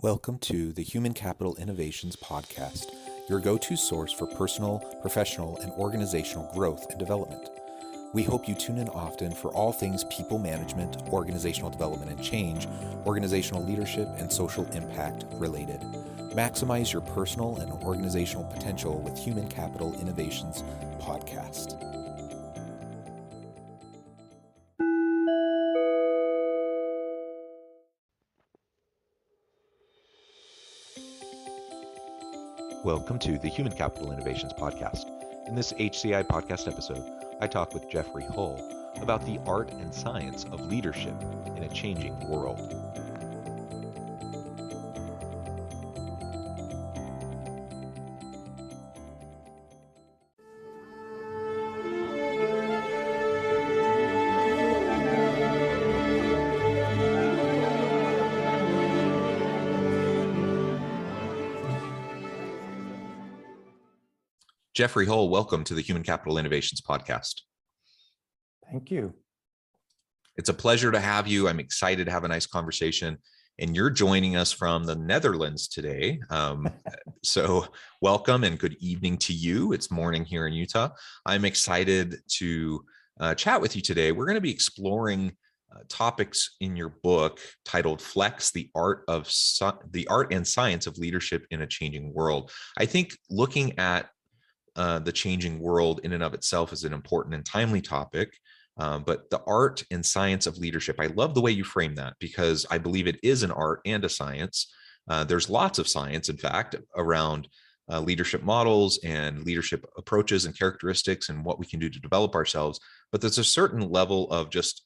Welcome to the Human Capital Innovations Podcast, your go-to source for personal, professional, and organizational growth and development. We hope you tune in often for all things people management, organizational development and change, organizational leadership, and social impact related. Maximize your personal and organizational potential with Human Capital Innovations Podcast. Welcome to the Human Capital Innovations Podcast. In this HCI podcast episode, I talk with Jeffrey Hull about the art and science of leadership in a changing world. Jeffrey Hull, welcome to the Human Capital Innovations Podcast. Thank you. It's a pleasure to have you. I'm excited to have a nice conversation. And you're joining us from the Netherlands today. So welcome and good evening to you. It's morning here in Utah. I'm excited to chat with you today. We're going to be exploring topics in your book titled Flex, the art and science of leadership in a changing world. I think looking at the changing world in and of itself is an important and timely topic, but the art and science of leadership, I love the way you frame that because I believe it is an art and a science. There's lots of science, in fact, around leadership models and leadership approaches and characteristics and what we can do to develop ourselves, but there's a certain level of just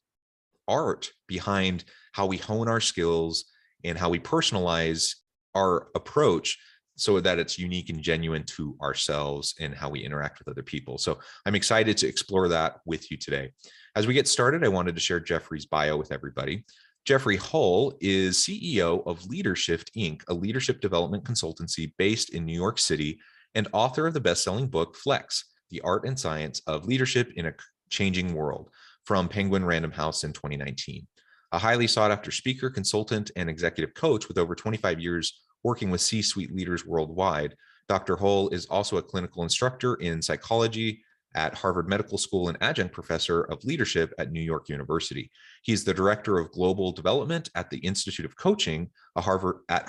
art behind how we hone our skills and how we personalize our approach so that it's unique and genuine to ourselves and how we interact with other people. So I'm excited to explore that with you today. As we get started, I wanted to share Jeffrey's bio with everybody. Jeffrey Hull is CEO of Leadershift Inc., a leadership development consultancy based in New York City, and author of the best-selling book, Flex, the art and science of leadership in a changing world, from Penguin Random House in 2019. A highly sought-after speaker, consultant, and executive coach with over 25 years working with C-suite leaders worldwide, Dr. Hull is also a clinical instructor in psychology at Harvard Medical School and adjunct professor of leadership at New York University. He is the director of global development at the Institute of Coaching at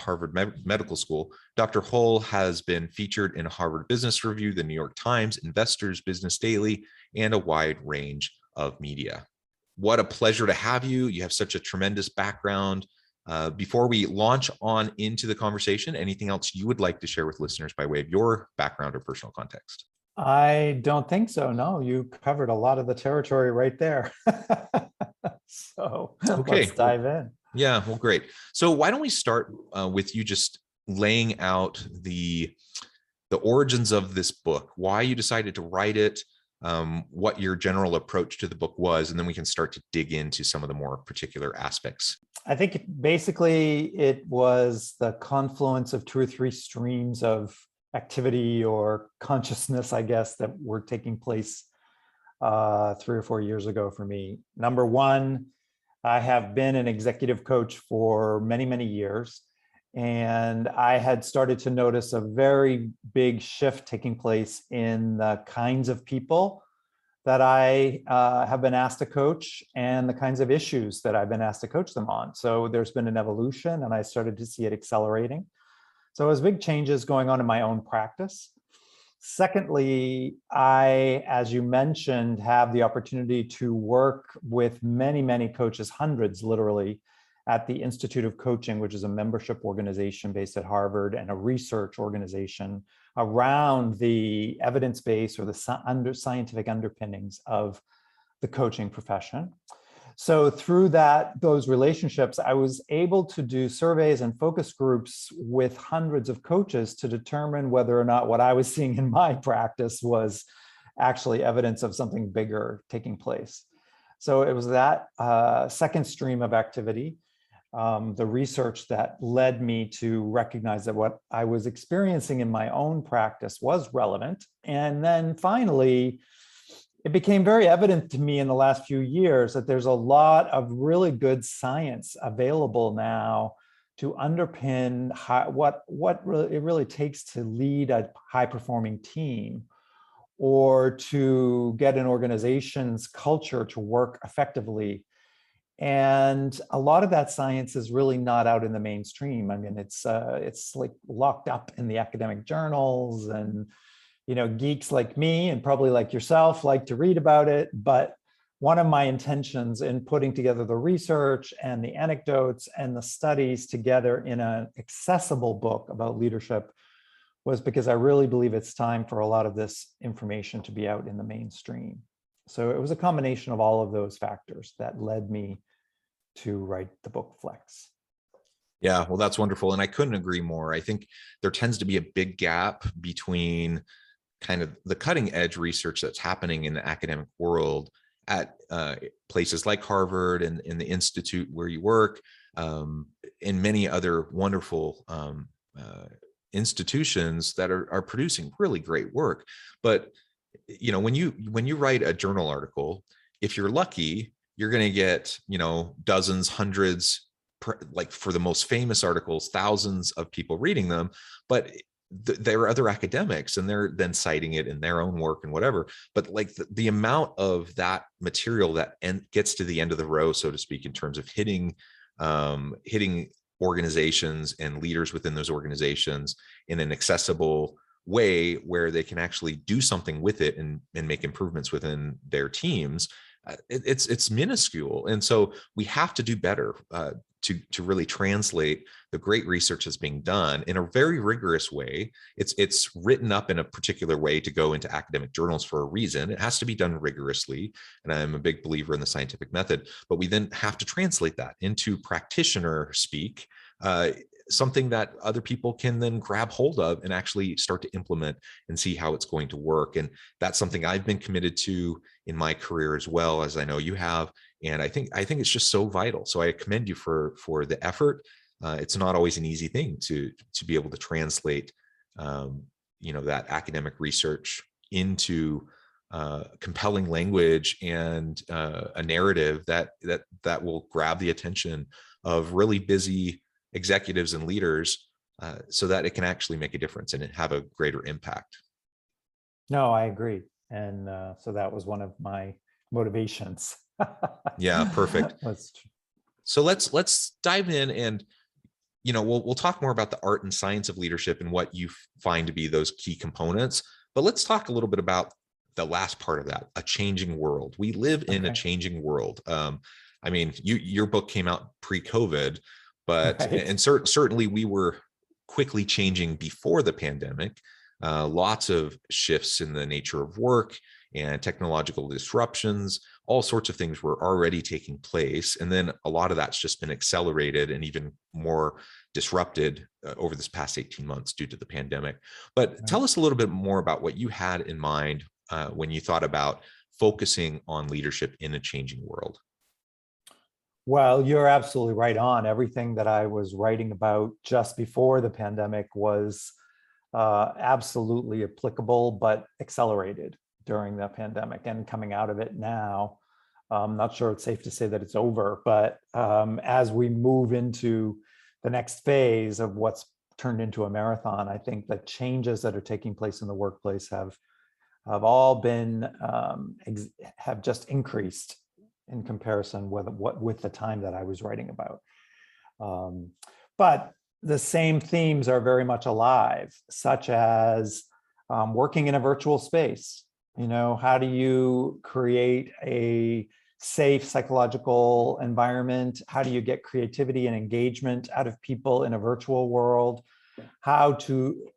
Harvard Medical School. Dr. Hull has been featured in Harvard Business Review, the New York Times, Investors Business Daily, and a wide range of media. What a pleasure to have you. You have such a tremendous background. Before we launch on into the conversation, anything else you would like to share with listeners by way of your background or personal context? I don't think so. No, you covered a lot of the territory right there. So Let's dive in. Yeah, well, great. So why don't we start with you just laying out the origins of this book, why you decided to write it, what your general approach to the book was, and then we can start to dig into some of the more particular aspects. I think basically it was the confluence of two or three streams of activity or consciousness, I guess, that were taking place 3 or 4 years ago for me. Number one, I have been an executive coach for many, many years, and I had started to notice a very big shift taking place in the kinds of people that I have been asked to coach and the kinds of issues that I've been asked to coach them on. So there's been an evolution and I started to see it accelerating. So there's big changes going on in my own practice. Secondly, I, as you mentioned, have the opportunity to work with many, many coaches, hundreds literally, at the Institute of Coaching, which is a membership organization based at Harvard and a research organization around the evidence base or the scientific underpinnings of the coaching profession. So through those relationships, I was able to do surveys and focus groups with hundreds of coaches to determine whether or not what I was seeing in my practice was actually evidence of something bigger taking place. So it was that second stream of activity, the research that led me to recognize that what I was experiencing in my own practice was relevant. And then finally, it became very evident to me in the last few years that there's a lot of really good science available now to underpin it really takes to lead a high-performing team, or to get an organization's culture to work effectively. And a lot of that science is really not out in the mainstream. I mean, it's like locked up in the academic journals, and geeks like me and probably like yourself like to read about it. But one of my intentions in putting together the research and the anecdotes and the studies together in an accessible book about leadership was because I really believe it's time for a lot of this information to be out in the mainstream. So it was a combination of all of those factors that led me to write the book Flex. Yeah, well, that's wonderful. And I couldn't agree more. I think there tends to be a big gap between kind of the cutting edge research that's happening in the academic world at places like Harvard and in the institute where you work, and many other wonderful institutions that are producing really great work. But when you write a journal article, if you're lucky, you're going to get dozens, hundreds, like for the most famous articles, thousands of people reading them. But there are other academics, and they're then citing it in their own work and whatever. But like the amount of that material that gets to the end of the row, so to speak, in terms of hitting organizations and leaders within those organizations in an accessible way where they can actually do something with it and make improvements within their teams, it's minuscule. And so we have to do better to really translate the great research that's being done in a very rigorous way. It's written up in a particular way to go into academic journals for a reason. It has to be done rigorously, and I'm a big believer in the scientific method. But we then have to translate that into practitioner speak, something that other people can then grab hold of and actually start to implement and see how it's going to work. And that's something I've been committed to in my career as well, as I know you have. And I think it's just so vital. So I commend you for the effort. It's not always an easy thing to be able to translate, that academic research into compelling language and a narrative that will grab the attention of really busy executives and leaders, so that it can actually make a difference and have a greater impact. No, I agree. And so that was one of my motivations. Yeah, perfect. So let's dive in, and we'll talk more about the art and science of leadership and what you find to be those key components. But let's talk a little bit about the last part of that, a changing world. We live in a changing world. I mean, your book came out pre-COVID, but right. And certainly we were quickly changing before the pandemic. Lots of shifts in the nature of work and technological disruptions, all sorts of things were already taking place. And then a lot of that's just been accelerated and even more disrupted over this past 18 months due to the pandemic. But tell us a little bit more about what you had in mind when you thought about focusing on leadership in a changing world. Well, you're absolutely right on. Everything that I was writing about just before the pandemic was absolutely applicable, but accelerated during the pandemic and coming out of it now. I'm not sure it's safe to say that it's over, but as we move into the next phase of what's turned into a marathon, I think the changes that are taking place in the workplace have all been, have just increased in comparison with the time that I was writing about. But the same themes are very much alive, such as working in a virtual space. How do you create a safe psychological environment? How do you get creativity and engagement out of people in a virtual world? How to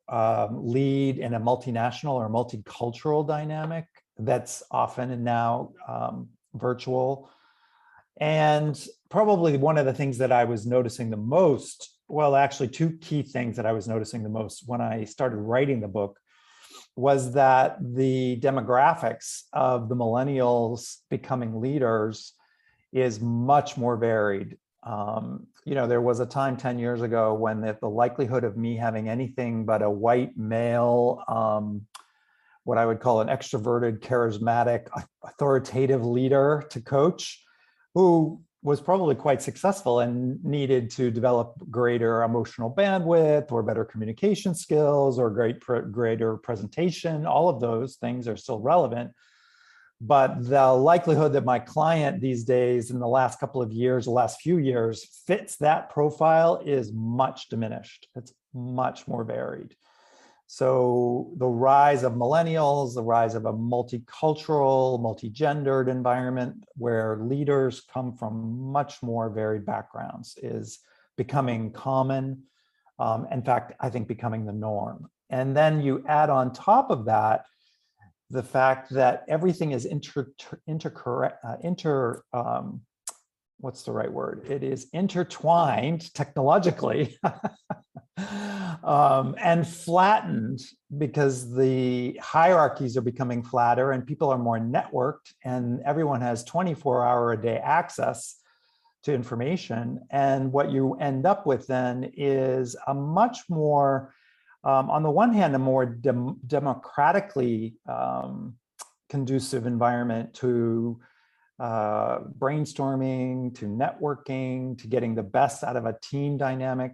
lead in a multinational or multicultural dynamic that's often and now virtual. And probably one of the things that I was noticing the most, well, actually two key things that I was noticing the most when I started writing the book, was that the demographics of the millennials becoming leaders is much more varied. There was a time 10 years ago when the likelihood of me having anything but a white male, what I would call an extroverted, charismatic, authoritative leader to coach, who was probably quite successful and needed to develop greater emotional bandwidth or better communication skills or greater presentation. All of those things are still relevant. But the likelihood that my client these days in the last couple of years, the last few years, fits that profile is much diminished. It's much more varied. So the rise of millennials, the rise of a multicultural, multi-gendered environment where leaders come from much more varied backgrounds is becoming common. In fact, I think becoming the norm. And then you add on top of that the fact that everything is what's the right word? It is intertwined technologically and flattened because the hierarchies are becoming flatter and people are more networked and everyone has 24-hour-a-day access to information. And what you end up with then is a much more, on the one hand, a more democratically conducive environment to brainstorming, to networking, to getting the best out of a team dynamic.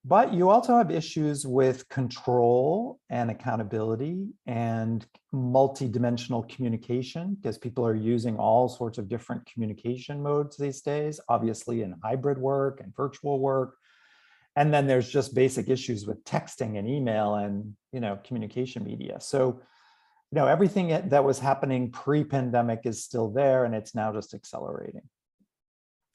But you also have issues with control and accountability and multi-dimensional communication because people are using all sorts of different communication modes these days, obviously in hybrid work and virtual work. And then there's just basic issues with texting and email and, communication media. So, everything that was happening pre-pandemic is still there, and it's now just accelerating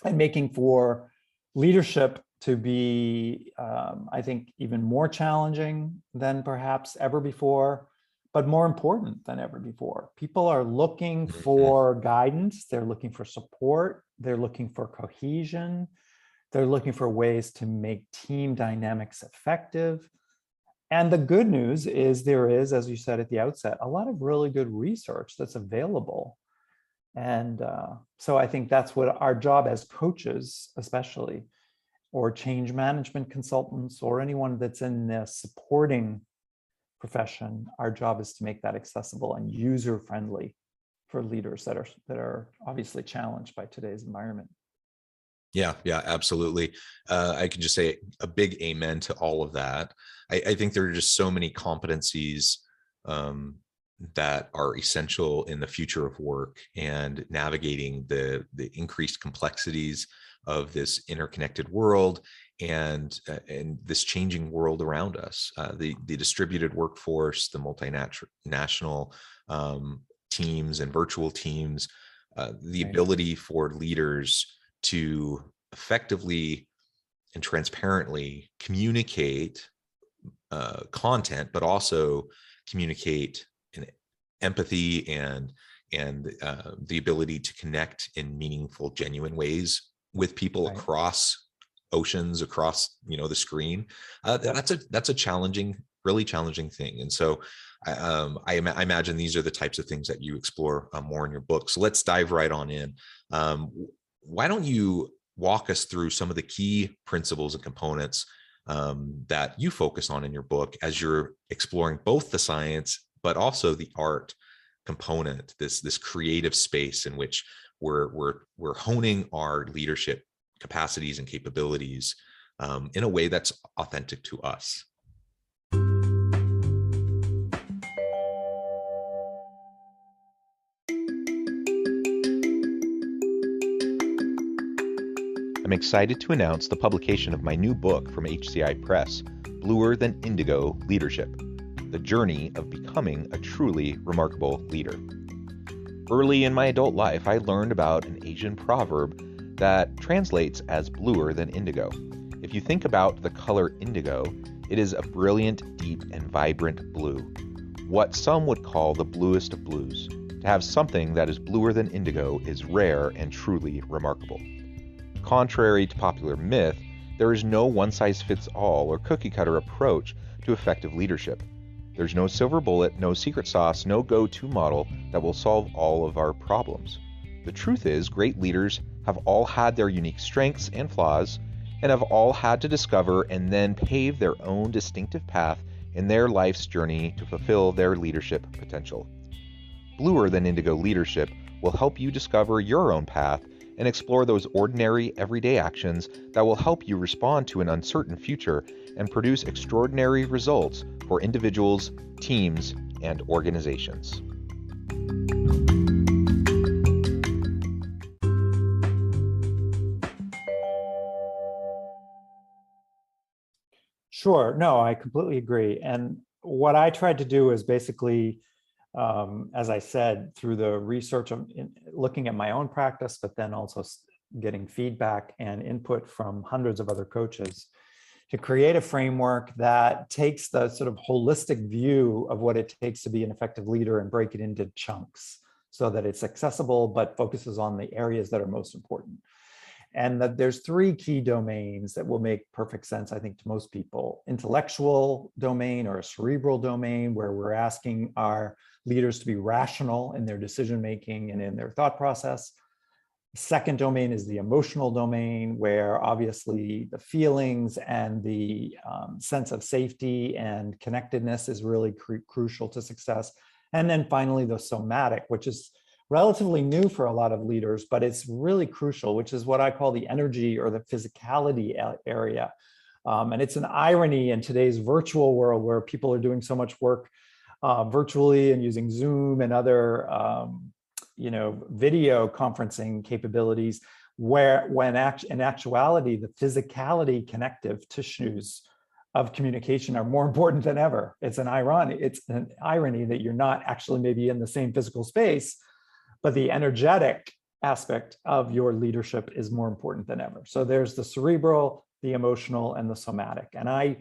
and making for leadership to be, I think, even more challenging than perhaps ever before, but more important than ever before. People are looking for guidance. They're looking for support. They're looking for cohesion. They're looking for ways to make team dynamics effective. And the good news is there is, as you said at the outset, a lot of really good research that's available. And so I think that's what our job as coaches, especially, or change management consultants, or anyone that's in the supporting profession, our job is to make that accessible and user-friendly for leaders that are obviously challenged by today's environment. Yeah, absolutely. I can just say a big amen to all of that. I think there are just so many competencies that are essential in the future of work and navigating the increased complexities of this interconnected world and this changing world around us. The distributed workforce, the multinational teams and virtual teams, the ability for leaders to effectively and transparently communicate content, but also communicate in empathy and the ability to connect in meaningful, genuine ways with people across oceans, across the screen. That's a challenging, really challenging thing. And so I imagine these are the types of things that you explore more in your book. So let's dive right on in. Why don't you walk us through some of the key principles and components that you focus on in your book as you're exploring both the science, but also the art component, this creative space in which we're honing our leadership capacities and capabilities in a way that's authentic to us. I'm excited to announce the publication of my new book from HCI Press, Bluer Than Indigo Leadership: The Journey of Becoming a Truly Remarkable Leader. Early in my adult life, I learned about an Asian proverb that translates as bluer than indigo. If you think about the color indigo, it is a brilliant, deep, and vibrant blue, what some would call the bluest of blues. To have something that is bluer than indigo is rare and truly remarkable. Contrary to popular myth, there is no one-size-fits-all or cookie-cutter approach to effective leadership. There's no silver bullet, no secret sauce, no go-to model that will solve all of our problems. The truth is, great leaders have all had their unique strengths and flaws, and have all had to discover and then pave their own distinctive path in their life's journey to fulfill their leadership potential. Bluer Than Indigo Leadership will help you discover your own path and explore those ordinary, everyday actions that will help you respond to an uncertain future and produce extraordinary results for individuals, teams, and organizations. Sure. No, I completely agree. And what I tried to do is basically, as I said, through the research of looking at my own practice, but then also getting feedback and input from hundreds of other coaches, to create a framework that takes the sort of holistic view of what it takes to be an effective leader and break it into chunks so that it's accessible, but focuses on the areas that are most important. And that there's three key domains that will make perfect sense, I think, to most people: intellectual domain, or a cerebral domain, where we're asking our leaders to be rational in their decision-making and in their thought process. The second domain is the emotional domain, where obviously the feelings and the sense of safety and connectedness is really crucial to success. And then finally, the somatic, which is relatively new for a lot of leaders, but it's really crucial, which is what I call the energy or the physicality area. And it's an irony in today's virtual world where people are doing so much work virtually and using Zoom and other video conferencing capabilities, where in actuality, the physicality connective tissues of communication are more important than ever. It's an irony that you're not actually maybe in the same physical space, but the energetic aspect of your leadership is more important than ever. So there's the cerebral, the emotional, and the somatic. And I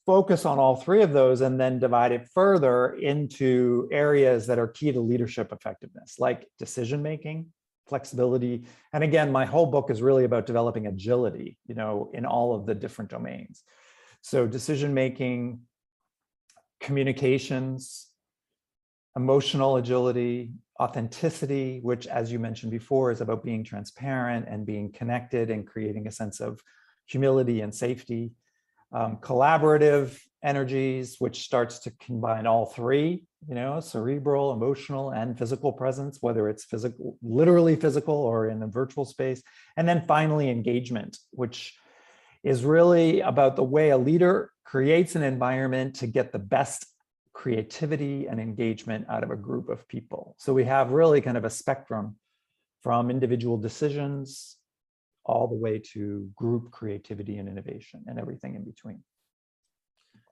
focus on all three of those and then divide it further into areas that are key to leadership effectiveness, like decision-making, flexibility. And again, my whole book is really about developing agility, in all of the different domains. So decision-making, communications, emotional agility, authenticity, which, as you mentioned before, is about being transparent and being connected and creating a sense of humility and safety. Collaborative energies, which starts to combine all three, cerebral, emotional, and physical presence, whether it's physical, literally physical, or in a virtual space. And then finally, engagement, which is really about the way a leader creates an environment to get the best creativity and engagement out of a group of people. So we have really kind of a spectrum from individual decisions all the way to group creativity and innovation and everything in between.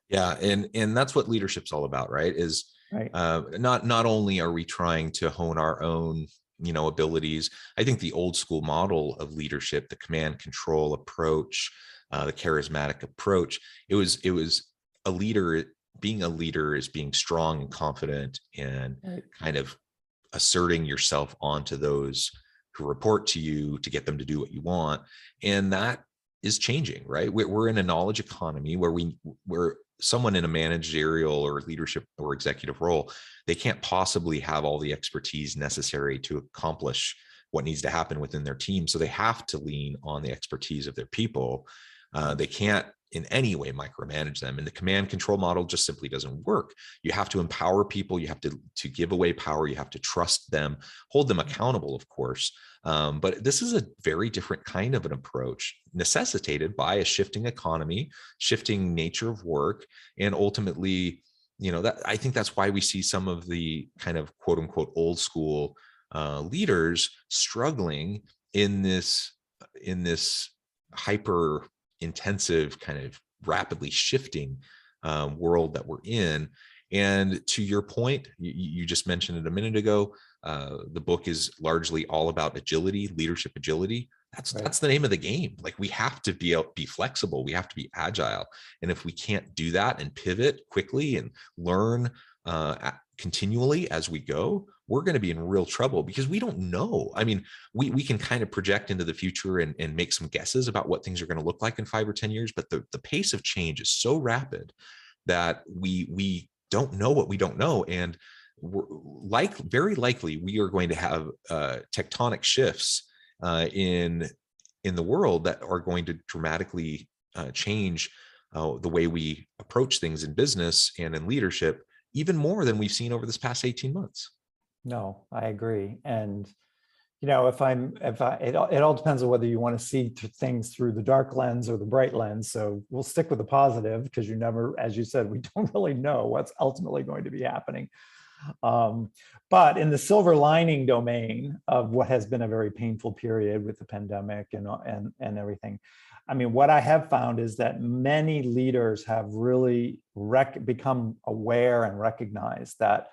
Yeah, and that's what leadership's all about, right? Is right. Not only are we trying to hone our own abilities. I think the old school model of leadership, the command control approach, the charismatic approach, it was a leader. Being a leader is being strong and confident and kind of asserting yourself onto those who report to you to get them to do what you want. And that is changing, right? We're in a knowledge economy where someone in a managerial or leadership or executive role, they can't possibly have all the expertise necessary to accomplish what needs to happen within their team. So they have to lean on the expertise of their people. They can't in any way micromanage them. And the command control model just simply doesn't work. You have to empower people. You have to give away power. You have to trust them, hold them accountable, of course. But this is a very different kind of an approach, necessitated by a shifting economy, shifting nature of work, and ultimately, that I think that's why we see some of the kind of quote unquote old school leaders struggling in this hyper intensive, kind of rapidly shifting world that we're in. And to your point, you just mentioned it a minute ago, the book is largely all about agility, leadership agility. That's the name of the game. Like, we have to be flexible. We have to be agile. And if we can't do that and pivot quickly and learn continually as we go, we're going to be in real trouble, because we don't know. I mean, we can kind of project into the future and make some guesses about what things are going to look like in 5 or 10 years. But the pace of change is so rapid that we don't know what we don't know. And very likely we are going to have tectonic shifts in the world that are going to dramatically change the way we approach things in business and in leadership, even more than we've seen over this past 18 months. No, I agree. And, it all depends on whether you want to see things through the dark lens or the bright lens. So we'll stick with the positive because you never, as you said, we don't really know what's ultimately going to be happening. But in the silver lining domain of what has been a very painful period with the pandemic and everything, I mean, what I have found is that many leaders have really become aware and recognized that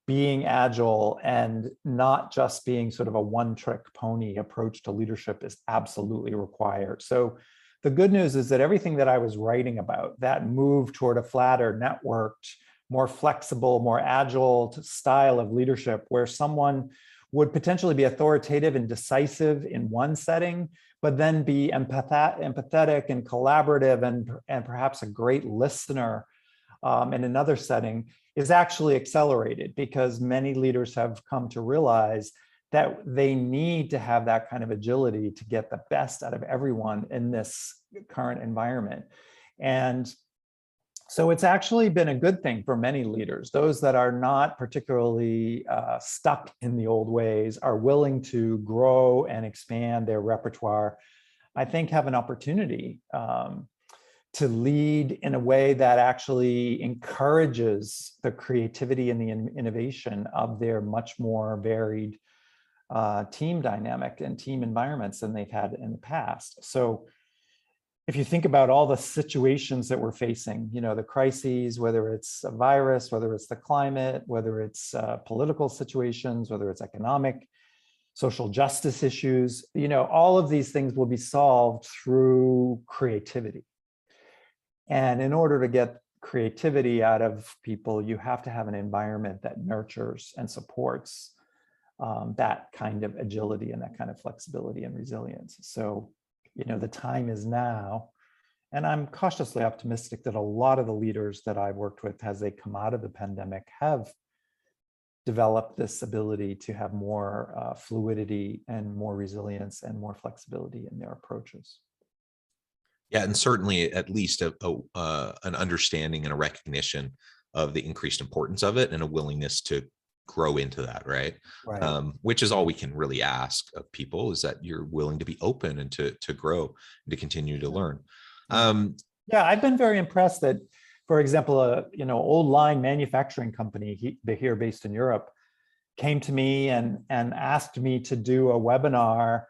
being agile and not just being sort of a one-trick pony approach to leadership is absolutely required. So the good news is that everything that I was writing about, that move toward a flatter, networked, more flexible, more agile style of leadership, where someone would potentially be authoritative and decisive in one setting, but then be empathetic and collaborative and perhaps a great listener in another setting, is actually accelerated because many leaders have come to realize that they need to have that kind of agility to get the best out of everyone in this current environment. And so it's actually been a good thing for many leaders. Those that are not particularly stuck in the old ways, are willing to grow and expand their repertoire, I think have an opportunity to lead in a way that actually encourages the creativity and the innovation of their much more varied team dynamic and team environments than they've had in the past. So if you think about all the situations that we're facing, the crises, whether it's a virus, whether it's the climate, whether it's political situations, whether it's economic, social justice issues, all of these things will be solved through creativity. And in order to get creativity out of people, you have to have an environment that nurtures and supports that kind of agility and that kind of flexibility and resilience. So, the time is now. And I'm cautiously optimistic that a lot of the leaders that I've worked with as they come out of the pandemic have developed this ability to have more fluidity and more resilience and more flexibility in their approaches. Yeah, and certainly at least an understanding and a recognition of the increased importance of it and a willingness to grow into that, right? Which is all we can really ask of people, is that you're willing to be open and to grow and to continue to learn. Yeah, I've been very impressed that, for example, old line manufacturing company here based in Europe came to me and asked me to do a webinar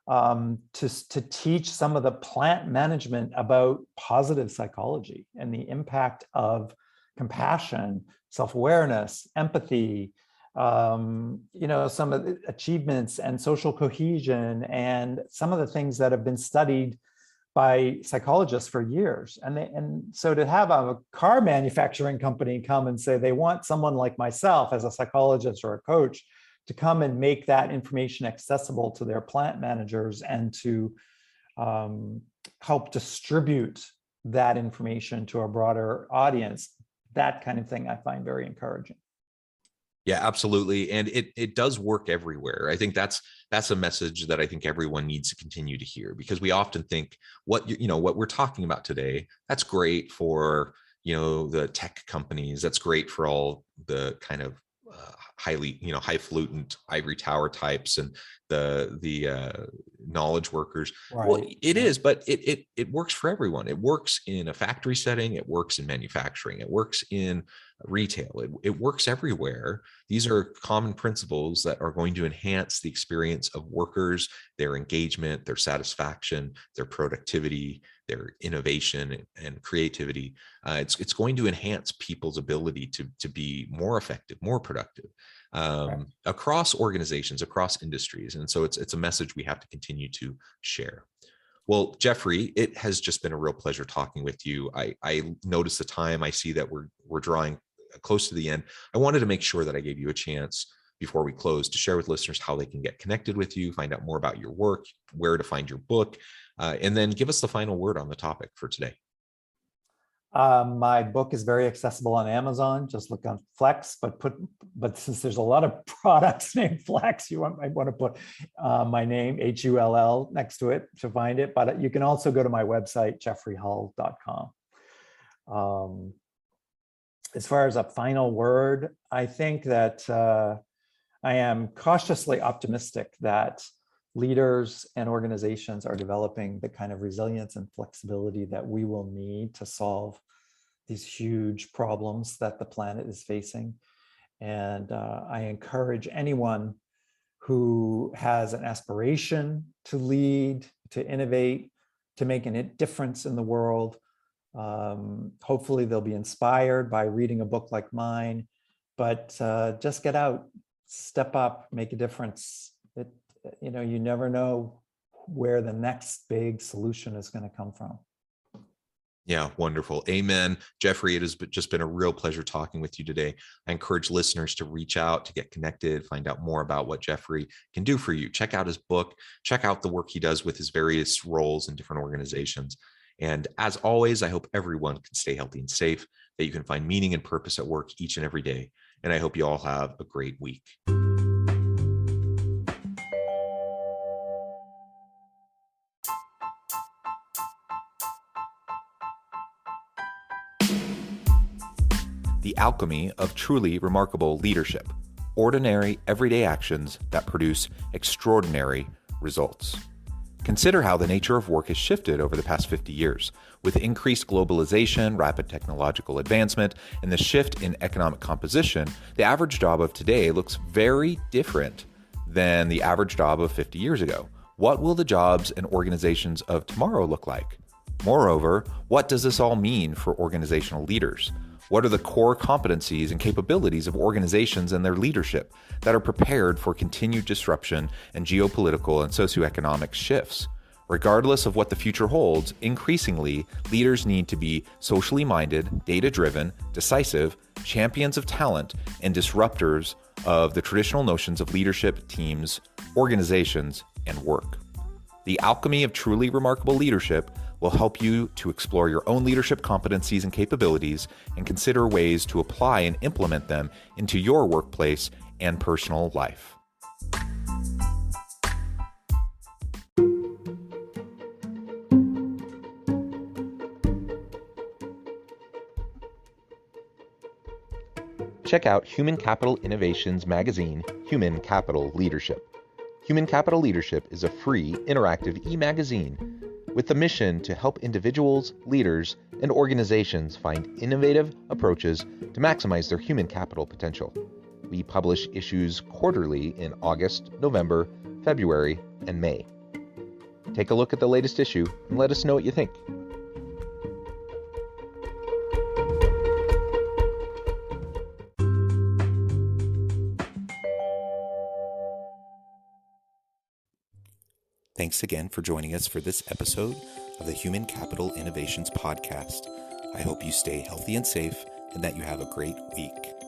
to teach some of the plant management about positive psychology and the impact of compassion, self-awareness, empathy, some of the achievements and social cohesion, and some of the things that have been studied by psychologists for years. And so to have a car manufacturing company come and say they want someone like myself as a psychologist or a coach to come and make that information accessible to their plant managers and to help distribute that information to a broader audience, that kind of thing I find very encouraging. Yeah, absolutely. And it does work everywhere. I think that's a message that I think everyone needs to continue to hear, because we often think what we're talking about today, that's great for, the tech companies. That's great for all the kind of highfalutin ivory tower types and the knowledge workers. Right. Well, it is, but it works for everyone. It works in a factory setting. It works in manufacturing. It works in retail. It works everywhere. These are common principles that are going to enhance the experience of workers, their engagement, their satisfaction, their productivity, their innovation and creativity. It's going to enhance people's ability to be more effective, more productive across organizations, across industries. And so it's a message we have to continue to share. Well, Jeffrey, it has just been a real pleasure talking with you. I noticed the time. I see that we're drawing close to the end. I wanted to make sure that I gave you a chance before we close to share with listeners how they can get connected with you, find out more about your work, where to find your book, and then give us the final word on the topic for today. My book is very accessible on Amazon. Just look on Flex, but since there's a lot of products named Flex, might want to put my name, HULL, next to it to find it. But you can also go to my website, jeffreyhull.com. As far as a final word, I think that I am cautiously optimistic that leaders and organizations are developing the kind of resilience and flexibility that we will need to solve these huge problems that the planet is facing. And I encourage anyone who has an aspiration to lead, to innovate, to make a difference in the world. Hopefully they'll be inspired by reading a book like mine, but just get out, step up, make a difference. You never know where the next big solution is going to come from. Yeah, wonderful. Amen. Jeffrey, it has just been a real pleasure talking with you today. I encourage listeners to reach out, to get connected, find out more about what Jeffrey can do for you. Check out his book, check out the work he does with his various roles in different organizations. And as always, I hope everyone can stay healthy and safe, that you can find meaning and purpose at work each and every day. And I hope you all have a great week. The alchemy of truly remarkable leadership. Ordinary, everyday actions that produce extraordinary results. Consider how the nature of work has shifted over the past 50 years. With increased globalization, rapid technological advancement, and the shift in economic composition, the average job of today looks very different than the average job of 50 years ago. What will the jobs and organizations of tomorrow look like? Moreover, what does this all mean for organizational leaders? What are the core competencies and capabilities of organizations and their leadership that are prepared for continued disruption and geopolitical and socioeconomic shifts? Regardless of what the future holds, increasingly, leaders need to be socially minded, data-driven, decisive, champions of talent, and disruptors of the traditional notions of leadership, teams, organizations, and work. The alchemy of truly remarkable leadership will help you to explore your own leadership competencies and capabilities and consider ways to apply and implement them into your workplace and personal life. Check out Human Capital Innovations magazine, Human Capital Leadership. Human Capital Leadership is a free, interactive e-magazine with the mission to help individuals, leaders, and organizations find innovative approaches to maximize their human capital potential. We publish issues quarterly in August, November, February, and May. Take a look at the latest issue and let us know what you think. Thanks again for joining us for this episode of the Human Capital Innovations Podcast. I hope you stay healthy and safe and that you have a great week.